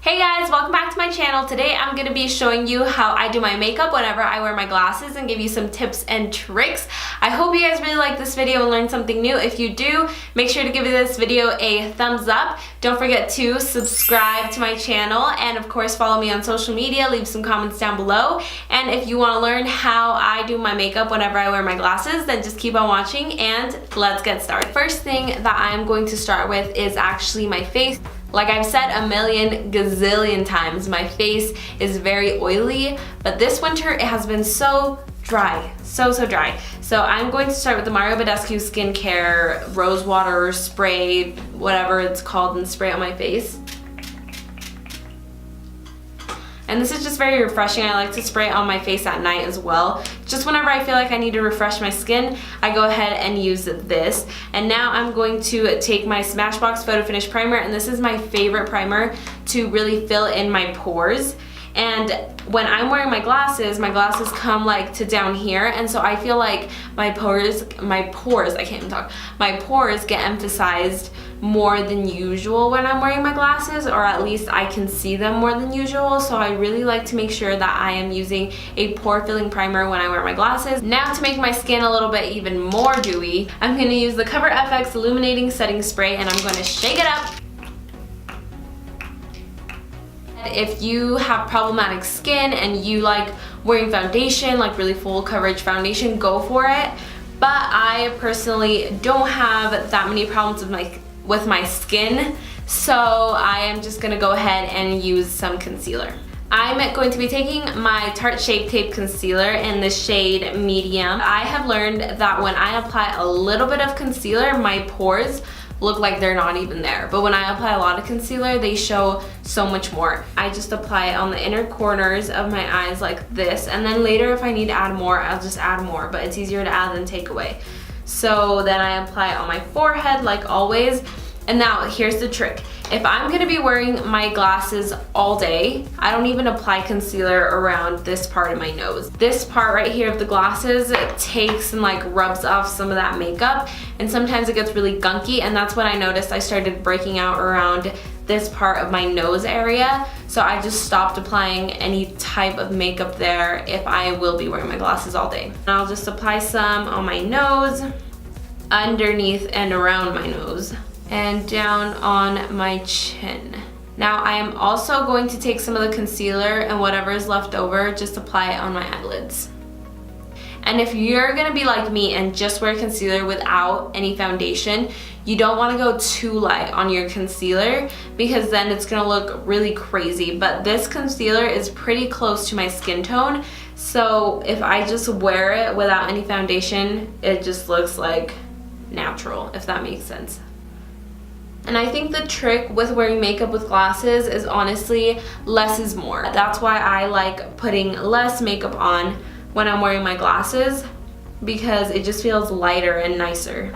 Hey guys, welcome back to my channel. Today I'm going to be showing you how I do my makeup whenever I wear my glasses and give you some tips and tricks. I hope you guys really like this video and learned something new. If you do, make sure to give this video a thumbs up. Don't forget to subscribe to my channel and of course follow me on social media. Leave some comments down below. And if you want to learn how I do my makeup whenever I wear my glasses, then just keep on watching and let's get started. First thing that I'm going to start with is actually my face. Like I've said a million gazillion times, my face is very oily, but this winter it has been so dry, so dry. So I'm going to start with the Mario Badescu Skincare Rose Water Spray, whatever it's called, and spray on my face. And this is just very refreshing. I like to spray it on my face at night as well. Just whenever I feel like I need to refresh my skin, I go ahead and use this. And now I'm going to take my Smashbox Photo Finish Primer, and this is my favorite primer to really fill in my pores. And when I'm wearing my glasses come like to down here, and so I feel like my pores get emphasized more than usual when I'm wearing my glasses, or at least I can see them more than usual. So I really like to make sure that I am using a pore filling primer when I wear my glasses. Now to make my skin a little bit even more dewy, I'm going to use the Cover FX Illuminating Setting Spray, and I'm going to shake it up. If you have problematic skin and you like wearing foundation, like really full coverage foundation, go for it. But I personally don't have that many problems with my skin, so I am just gonna go ahead and use some concealer. I'm going to be taking my Tarte Shape Tape Concealer in the shade Medium. I have learned that when I apply a little bit of concealer, my pores look like they're not even there. But when I apply a lot of concealer, they show so much more. I just apply it on the inner corners of my eyes like this, and then later if I need to add more, I'll just add more, but it's easier to add than take away. So then I apply it on my forehead like always. And now here's the trick. If I'm gonna be wearing my glasses all day, I don't even apply concealer around this part of my nose. This part right here of the glasses, it takes and like rubs off some of that makeup, and sometimes it gets really gunky, and that's when I noticed I started breaking out around this part of my nose area. So I just stopped applying any type of makeup there if I will be wearing my glasses all day. And I'll just apply some on my nose, underneath and around my nose, and down on my chin. Now I am also going to take some of the concealer and whatever is left over, just apply it on my eyelids. And if you're gonna be like me and just wear concealer without any foundation, you don't wanna go too light on your concealer because then it's gonna look really crazy. But this concealer is pretty close to my skin tone, so if I just wear it without any foundation, it just looks like natural, if that makes sense. And I think the trick with wearing makeup with glasses is honestly less is more. That's why I like putting less makeup on when I'm wearing my glasses, because it just feels lighter and nicer.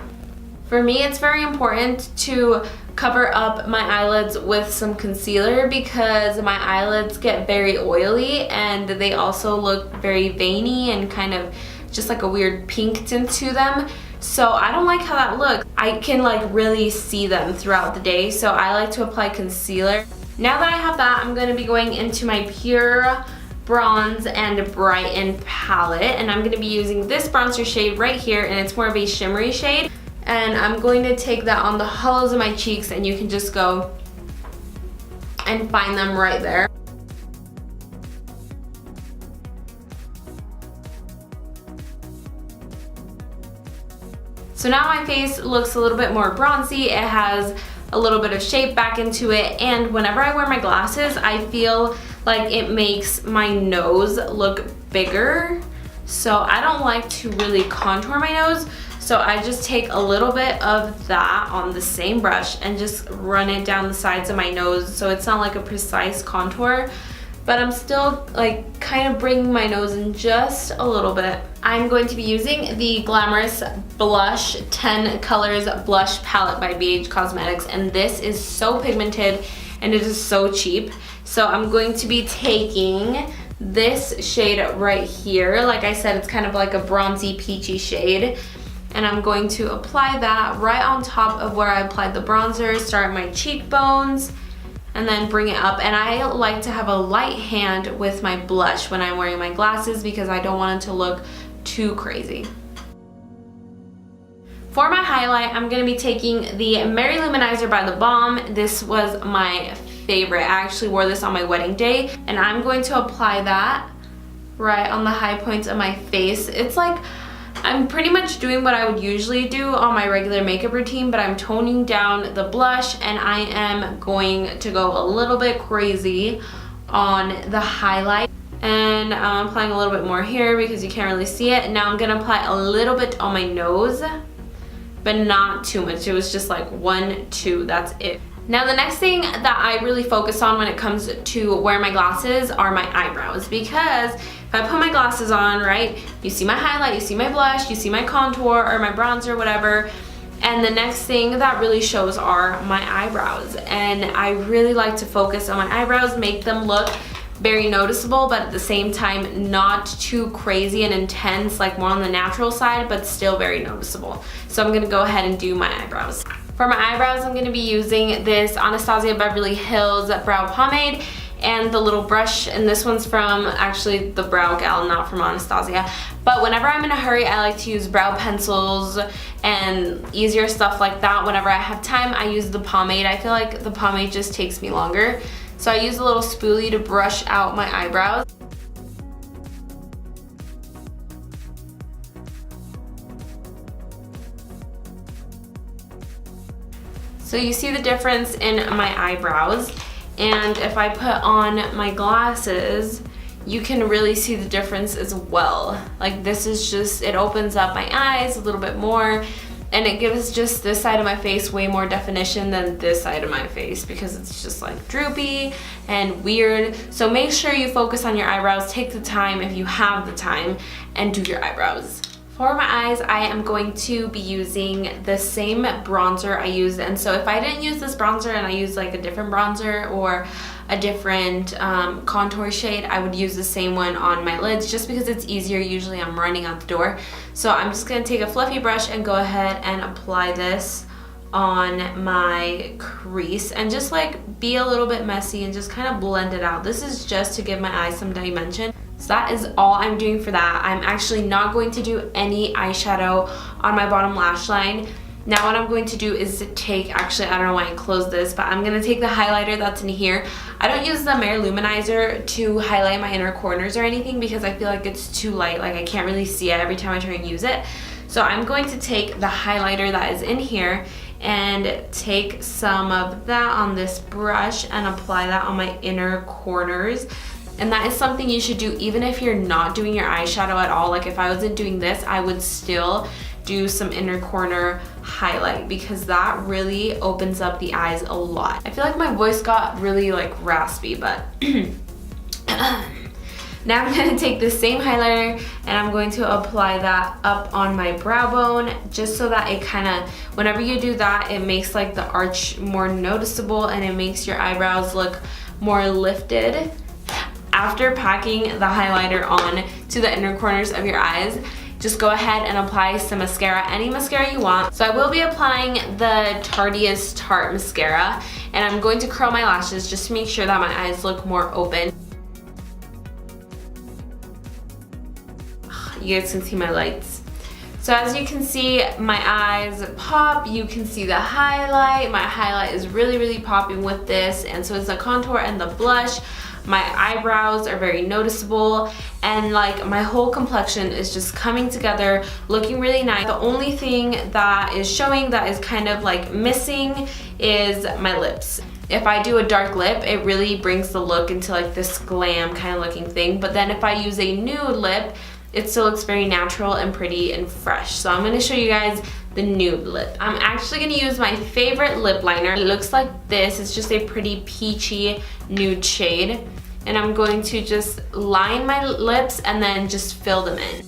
For me, it's very important to cover up my eyelids with some concealer because my eyelids get very oily and they also look very veiny and kind of just like a weird pink tint to them. So I don't like how that looks. I can like really see them throughout the day, so I like to apply concealer. Now that I have that, I'm going to be going into my Pure Bronze and Brighten palette, and I'm going to be using this bronzer shade right here, and it's more of a shimmery shade. And I'm going to take that on the hollows of my cheeks, and you can just go and find them right there. So now my face looks a little bit more bronzy. It has a little bit of shape back into it, and whenever I wear my glasses, I feel like it makes my nose look bigger. So I don't like to really contour my nose, so I just take a little bit of that on the same brush and just run it down the sides of my nose, so it's not like a precise contour, but I'm still like kind of bringing my nose in just a little bit. I'm going to be using the Glamorous Blush 10 Colors Blush Palette by BH Cosmetics, and this is so pigmented and it is so cheap. So I'm going to be taking this shade right here. Like I said, it's kind of like a bronzy peachy shade, and I'm going to apply that right on top of where I applied the bronzer. Start at my cheekbones and then bring it up. And I like to have a light hand with my blush when I'm wearing my glasses because I don't want it to look too crazy. For my highlight, I'm going to be taking the Mary Luminizer by The Balm. This was my favorite. I actually wore this on my wedding day, and I'm going to apply that right on the high points of my face. It's like I'm pretty much doing what I would usually do on my regular makeup routine, but I'm toning down the blush, and I am going to go a little bit crazy on the highlight. And I'm applying a little bit more here because you can't really see it. And now I'm gonna apply a little bit on my nose, but not too much. It was just like 1, 2, that's it. Now the next thing that I really focus on when it comes to wearing my glasses are my eyebrows, because if I put my glasses on, right, you see my highlight, you see my blush, you see my contour or my bronzer, whatever, and the next thing that really shows are my eyebrows. And I really like to focus on my eyebrows, make them look very noticeable, but at the same time not too crazy and intense, like more on the natural side, but still very noticeable. So I'm gonna go ahead and do my eyebrows. For my eyebrows, I'm gonna be using this Anastasia Beverly Hills brow pomade and the little brush, and this one's from actually the Brow Gal, not from Anastasia. But whenever I'm in a hurry, I like to use brow pencils and easier stuff like that. Whenever I have time, I use the pomade. I feel like the pomade just takes me longer. So I use a little spoolie to brush out my eyebrows. So you see the difference in my eyebrows, and if I put on my glasses, you can really see the difference as well. Like this is just, it opens up my eyes a little bit more, and it gives just this side of my face way more definition than this side of my face because it's just like droopy and weird. So make sure you focus on your eyebrows. Take the time if you have the time and do your eyebrows. For my eyes, I am going to be using the same bronzer I used, and so if I didn't use this bronzer and I used like a different bronzer or a different contour shade, I would use the same one on my lids just because it's easier. Usually I'm running out the door. So I'm just going to take a fluffy brush and go ahead and apply this on my crease and just like be a little bit messy and just kind of blend it out. This is just to give my eyes some dimension. So that is all I'm doing for that. I'm actually not going to do any eyeshadow on my bottom lash line. Now what I'm going to do is take, actually I don't know why I closed this, but I'm going to take the highlighter that's in here. I don't use the Mary Luminizer to highlight my inner corners or anything because I feel like it's too light, like I can't really see it every time I try and use it. So I'm going to take the highlighter that is in here and take some of that on this brush and apply that on my inner corners. And that is something you should do even if you're not doing your eyeshadow at all. Like if I wasn't doing this, I would still do some inner corner highlight because that really opens up the eyes a lot. I feel like my voice got really like raspy, but now I'm gonna take the same highlighter and I'm going to apply that up on my brow bone just so that it kind of, whenever you do that, it makes like the arch more noticeable and it makes your eyebrows look more lifted. After packing the highlighter on to the inner corners of your eyes, just go ahead and apply some mascara, any mascara you want. So I will be applying the Tarteist Tarte mascara, and I'm going to curl my lashes just to make sure that my eyes look more open. You guys can see my lights. So as you can see, my eyes pop, you can see the highlight. My highlight is really, really popping with this, and so is the contour and the blush. My eyebrows are very noticeable, and like my whole complexion is just coming together, looking really nice. The only thing that is showing that is kind of like missing is my lips. If I do a dark lip, it really brings the look into like this glam kind of looking thing, but then if I use a nude lip, it still looks very natural and pretty and fresh. So I'm going to show you guys the nude lip. I'm actually going to use my favorite lip liner. It looks like this. It's just a pretty peachy nude shade. And I'm going to just line my lips and then just fill them in.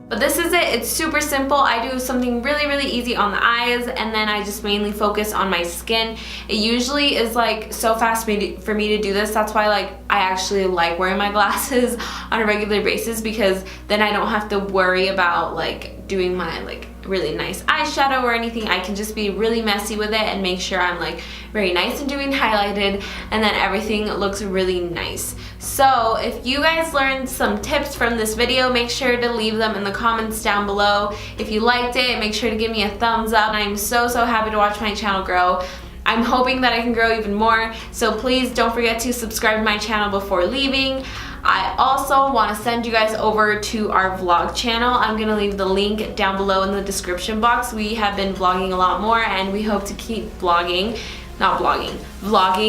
But this is it. it's super simple. I do something really easy on the eyes, and then I just mainly focus on my skin. It usually is like so fast for me to do this. That's why like I actually like wearing my glasses on a regular basis, because then I don't have to worry about like doing my like really nice eyeshadow or anything. I can just be really messy with it and make sure I'm like very nice and doing highlighted, and then everything looks really nice. So if you guys learned some tips from this video, make sure to leave them in the comments down below. If you liked it, make sure to give me a thumbs up. I'm so happy to watch my channel grow. I'm hoping that I can grow even more, so please don't forget to subscribe to my channel before leaving. I also want to send you guys over to our vlog channel. I'm going to leave the link down below in the description box. We have been vlogging a lot more, and we hope to keep vlogging,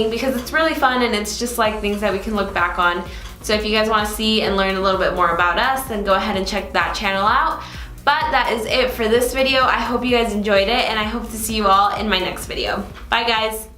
because it's really fun and it's just like things that we can look back on. So if you guys want to see and learn a little bit more about us, then go ahead and check that channel out. But that is it for this video. I hope you guys enjoyed it, and I hope to see you all in my next video. Bye guys!